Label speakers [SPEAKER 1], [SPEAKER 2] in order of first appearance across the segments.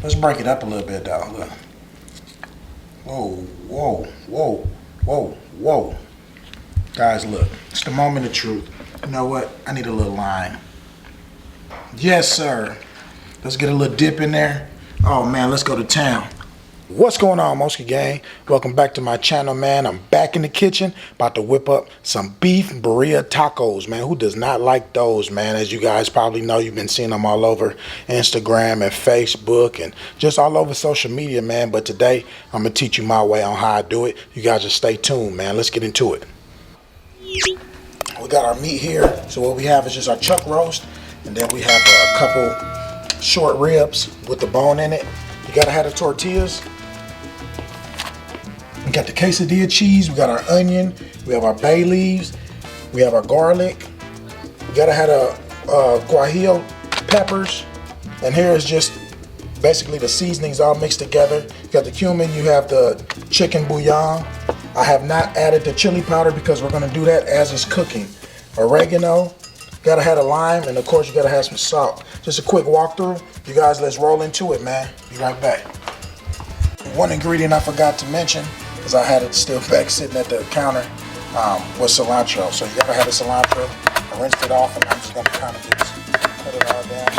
[SPEAKER 1] Let's break it up a little bit though. Look. Whoa, whoa, whoa, whoa, whoa. Guys, look. It's the moment of truth. You know what? I need a little lime. Yes, sir. Let's get a little dip in there. Oh man, let's go to town. What's going on, Moski gang? Welcome back to my channel, man. I'm back in the kitchen, about to whip up some beef birria tacos, man. Who does not like those, man? As you guys probably know, you've been seeing them all over Instagram and Facebook and just all over social media, man. But today, I'm going to teach you my way on how I do it. You guys just stay tuned, man. Let's get into it. We got our meat here. So what we have is just our chuck roast. And then we have a couple short ribs with the bone in it. You got to have the tortillas. We got the quesadilla cheese, we got our onion, we have our bay leaves, we have our garlic, we gotta have the guajillo peppers, and here is just basically the seasonings all mixed together. You got the cumin, you have the chicken bouillon. I have not added the chili powder because we're gonna do that as it's cooking. Oregano, gotta have a lime, and of course you gotta have some salt. Just a quick walkthrough. You guys, let's roll into it, man. Be right back. One ingredient I forgot to mention, because I had it still back sitting at the counter, was cilantro. So you gotta have the cilantro. I rinsed it off and I'm just gonna kind of just put it all down.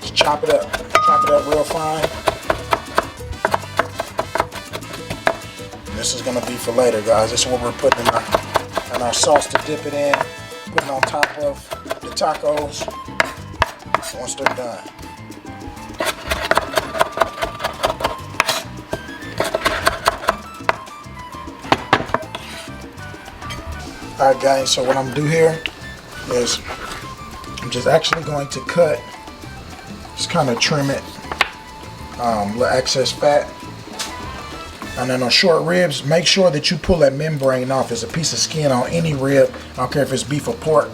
[SPEAKER 1] Just chop it up real fine. And this is gonna be for later, guys. This is what we're putting in our sauce to dip it in, putting on top of the tacos. Once they're done. Alright guys, so what I'm gonna do here is I'm just actually going to cut, just kind of trim it, little excess fat. And then on short ribs, make sure that you pull that membrane off. There's a piece of skin on any rib. I don't care if it's beef or pork.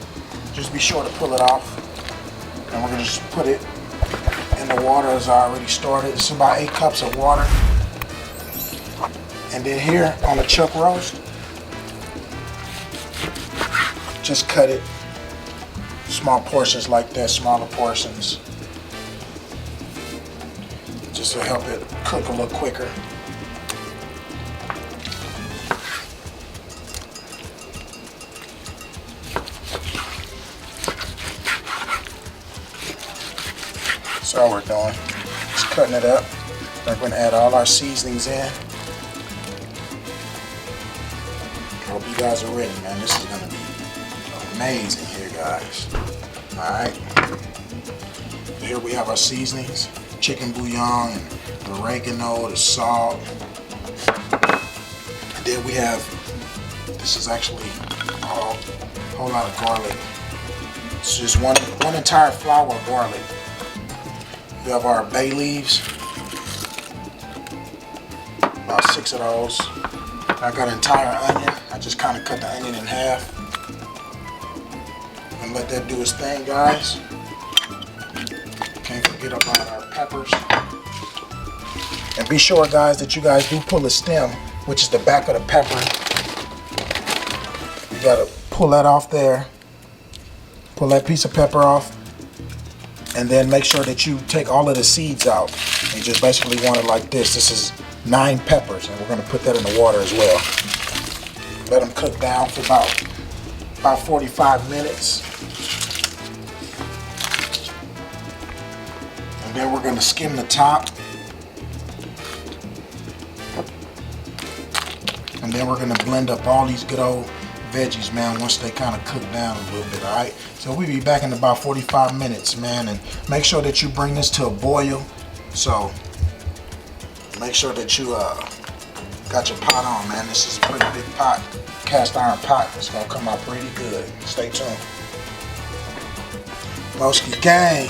[SPEAKER 1] Just be sure to pull it off. And we're going to just put it in the water as I already started. It's about 8 cups of water. And then here on the chuck roast, just cut it small portions like that, smaller portions. Just to help it cook a little quicker. That's all we're doing. Just cutting it up. We're going to add all our seasonings in. Hope you guys are ready, man. This is going to be amazing here, guys. Alright. Here we have our seasonings. Chicken bouillon, and the oregano, the salt. And then we have, this is actually a whole lot of garlic. It's just one entire flower of garlic. We have our bay leaves, about 6 of those. I got an entire onion. I just kind of cut the onion in half. And let that do its thing, guys. Can't forget about our peppers. And be sure, guys, that you guys do pull the stem, which is the back of the pepper. You gotta pull that off there. Pull that piece of pepper off. And then make sure that you take all of the seeds out. And just basically want it like this. This is 9 peppers, and we're going to put that in the water as well. Let them cook down for about 45 minutes. And then we're going to skim the top. And then we're going to blend up all these good old veggies, man, once they kind of cook down a little bit. Alright, so we'll be back in about 45 minutes, man, and make sure that you bring this to a boil. So make sure that you got your pot on, man. This is a pretty big pot, cast iron pot. It's gonna come out pretty good. Stay tuned. Moski gang,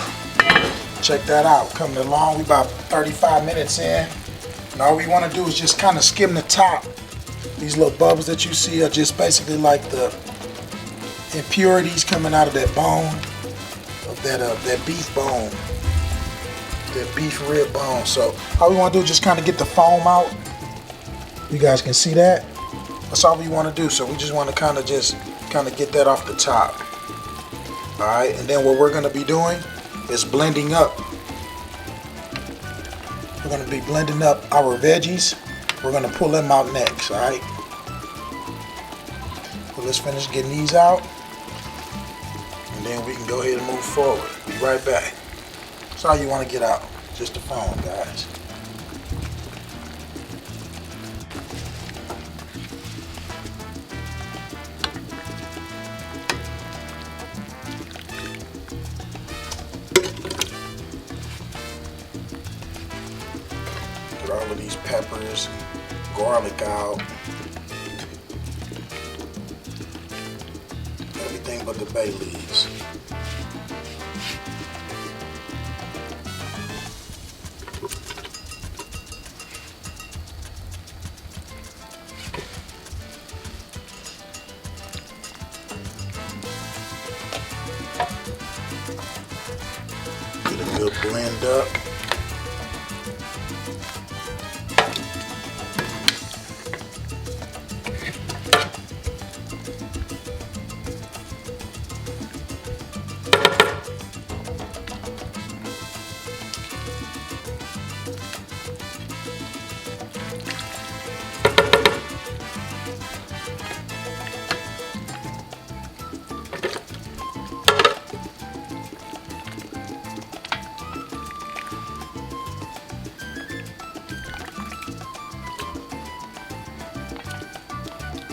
[SPEAKER 1] check that out. Coming along, we about 35 minutes in, and all we want to do is just kind of skim the top. These little bubbles that you see are just basically like the impurities coming out of that bone, of that beef bone, that beef rib bone. So all we want to do is just kind of get the foam out. You guys can see that. That's all we want to do. So we just want to kind of just kind of get that off the top. Alright, and then what we're going to be doing is blending up. We're going to be blending up our veggies. We're going to pull them out next, alright? So let's finish getting these out, and then we can go ahead and move forward. Be right back. That's all you want to get out. Just the phone, guys. Get all of these peppers and garlic out. Everything but the bay leaves. Get a good blend up.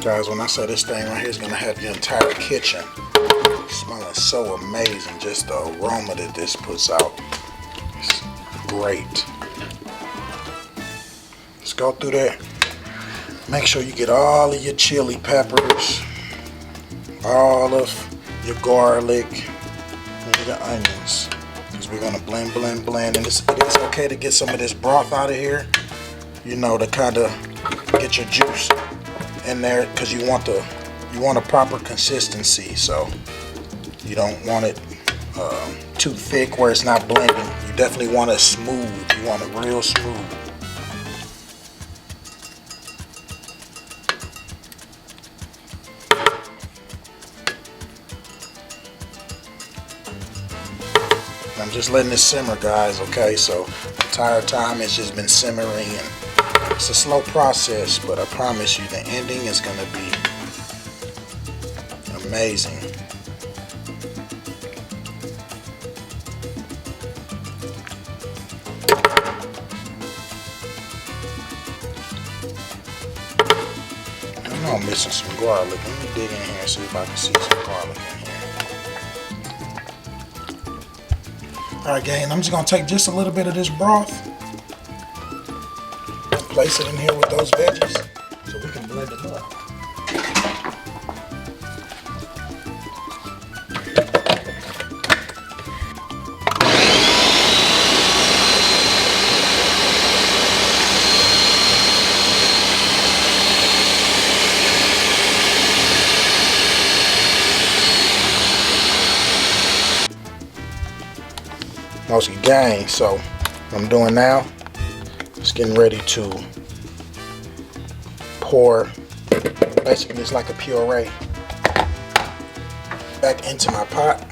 [SPEAKER 1] Guys, when I say this thing right here is going to have your entire kitchen smelling so amazing, just the aroma that this puts out, it's great. Let's go through there. Make sure you get all of your chili peppers, all of your garlic, and your onions, because we're going to blend, blend, blend. And it is okay to get some of this broth out of here, you know, to kind of get your juice in there, because you want a proper consistency. So you don't want it too thick where it's not blending. You definitely want it smooth. You want it real smooth. I'm just letting this simmer, guys, okay? So the entire time it's just been simmering, and it's a slow process, but I promise you the ending is going to be amazing. I know I'm missing some garlic. Let me dig in here and see if I can see some garlic in here. Alright, gang, I'm just going to take just a little bit of this broth, place it in here with those veggies so we can blend them up. Mostly, gang, so what I'm doing now, just getting ready to pour, basically it's like a puree, back into my pot.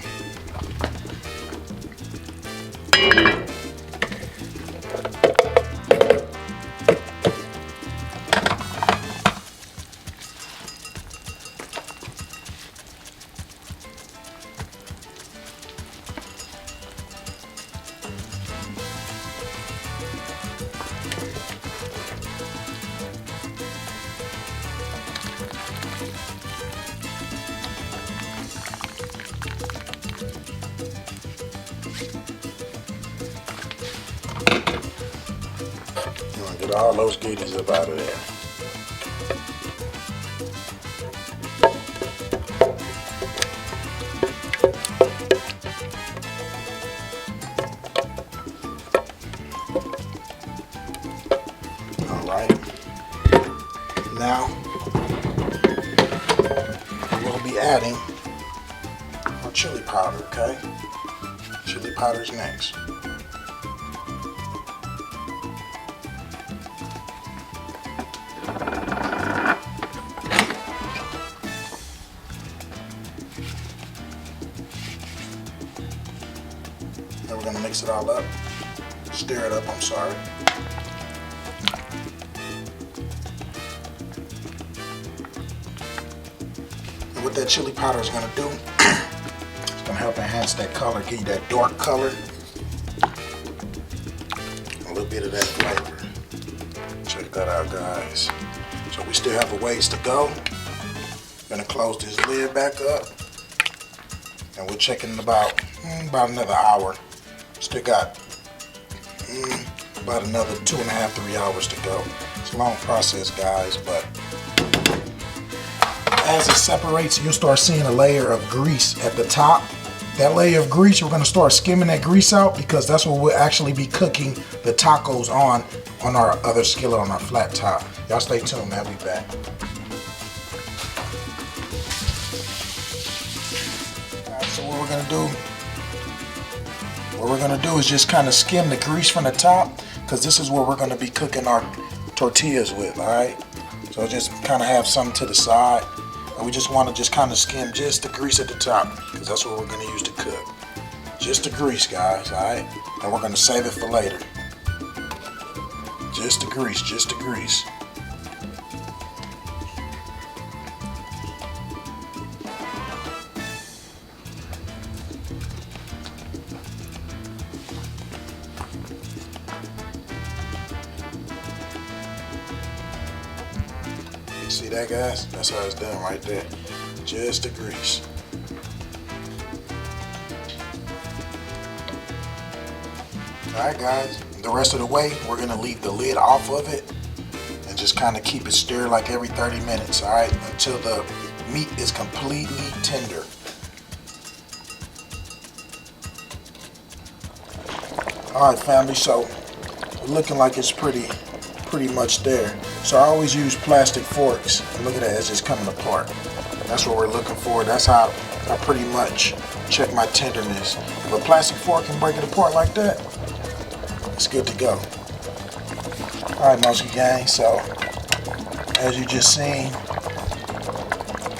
[SPEAKER 1] Get all those goodies up out of there. All right. Now we'll be adding our chili powder. Okay. Chili powder's next. we're gonna mix it all up. Stir it up, I'm sorry. And what that chili powder is gonna do, it's gonna help enhance that color, give you that dark color. A little bit of that flavor. Check that out, guys. So we still have a ways to go. Gonna close this lid back up. And we'll check in about another hour. Still got about another 2.5, 3 hours to go. It's a long process, guys, but as it separates, you'll start seeing a layer of grease at the top. That layer of grease, we're gonna start skimming that grease out because that's what we'll actually be cooking the tacos on our other skillet on our flat top. Y'all stay tuned, I'll be back. So what we're gonna do is just kind of skim the grease from the top, because this is what we're gonna be cooking our tortillas with, all right? So just kind of have some to the side, and we just want to just kind of skim just the grease at the top, because that's what we're gonna use to cook. Just the grease, guys, all right? And we're gonna save it for later. Just the grease, just the grease. See that, guys? That's how it's done right there. Just the grease. Alright, guys. The rest of the way, we're going to leave the lid off of it and just kind of keep it stirred like every 30 minutes, alright? Until the meat is completely tender. Alright, family, so looking like it's pretty much there. So I always use plastic forks, and look at that, it's just coming apart. That's what we're looking for. That's how I pretty much check my tenderness. If a plastic fork can break it apart like that, it's good to go. Alright, Moski gang, so as you just seen,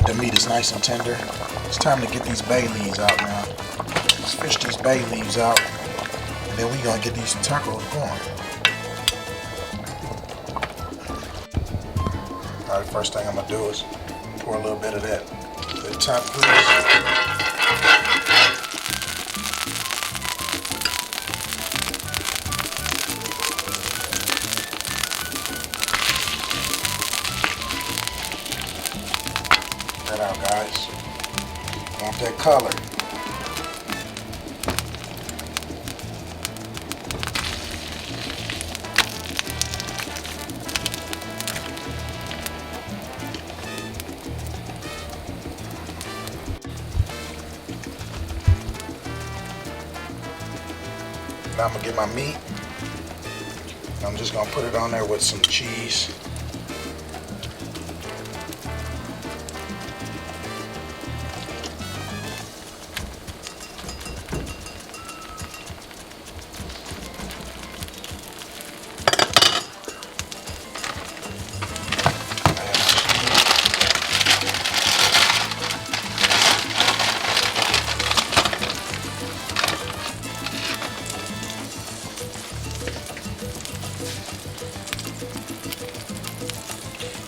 [SPEAKER 1] the meat is nice and tender. It's time to get these bay leaves out now. Let's fish these bay leaves out, and then we're gonna get these tacos going. Alright, first thing I'm gonna do is pour a little bit of that top grease. That out, guys. Want that color. Now I'm gonna get my meat. I'm just gonna put it on there with some cheese.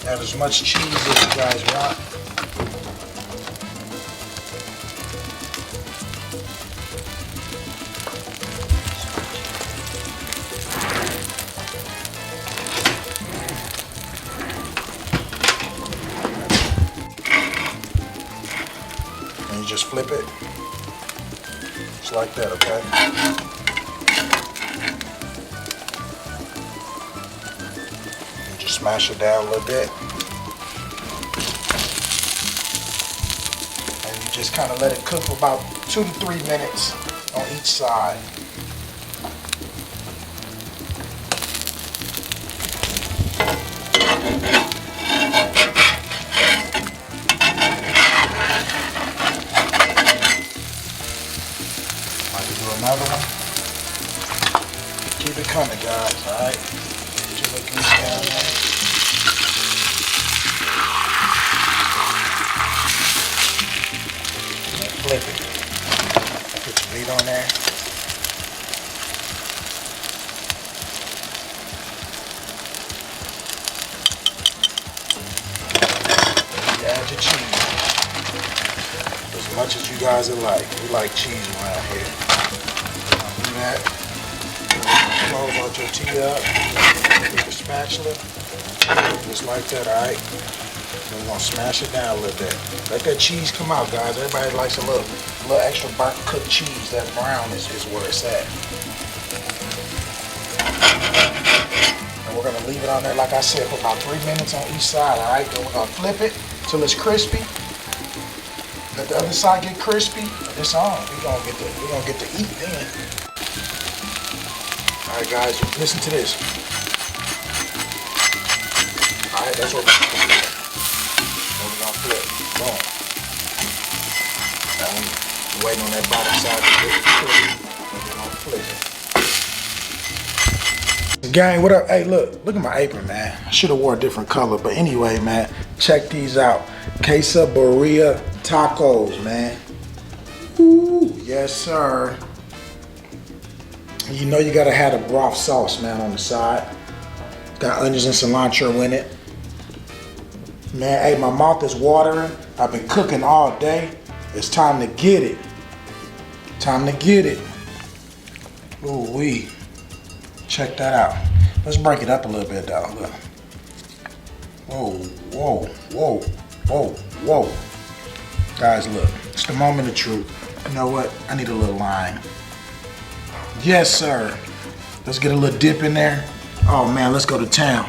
[SPEAKER 1] Add as much cheese as you guys want. And you just flip it. Just like that, okay? Smash it down a little bit, and you just kind of let it cook for about 2 to 3 minutes on each side. Might do another one. Keep it coming, guys. All right. Get your little grease down there. Flip it. Put your meat on there. as much as you guys would like. We like cheese around here. Do that. Close our tortilla up with the spatula. Just like that, alright? Then we're gonna smash it down a little bit. Let that cheese come out, guys. Everybody likes a little extra burnt cooked cheese. That brown is where it's at. And we're gonna leave it on there, like I said, for about 3 minutes on each side, alright? Then we're gonna flip it till it's crispy. Let the other side get crispy. And it's on. We're gonna get to eat then. Alright guys, listen to this. Alright, that's what we're gonna do. Then we're gonna flip. Boom. Now we're waiting on that bottom side to get crispy. Then we're gonna flip it. Gang, what up? Hey, look at my apron, man. I should have wore a different color, but anyway, man, check these out. QUESABIRRIA tacos, man. Ooh, yes, sir. You know you gotta have the broth sauce, man, on the side. Got onions and cilantro in it. Man, hey, my mouth is watering. I've been cooking all day. It's time to get it. Time to get it. Ooh wee. Check that out. Let's break it up a little bit, though. Look. Whoa, whoa, whoa, whoa, whoa. Guys, look. It's the moment of truth. You know what? I need a little lime. Yes, sir. Let's get a little dip in there. Oh, man, let's go to town.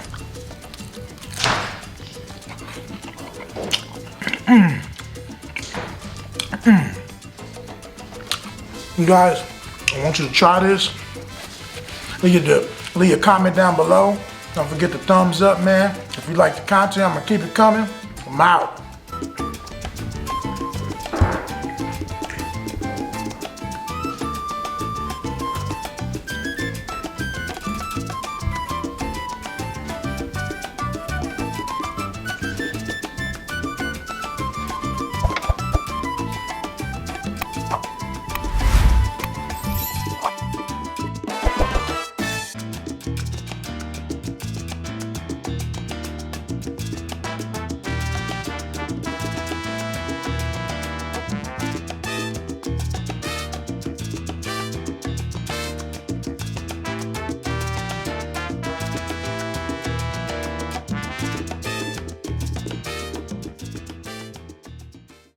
[SPEAKER 1] You guys, I want you to try this. Leave a comment down below. Don't forget the thumbs up, man. If you like the content, I'm going to keep it coming. I'm out.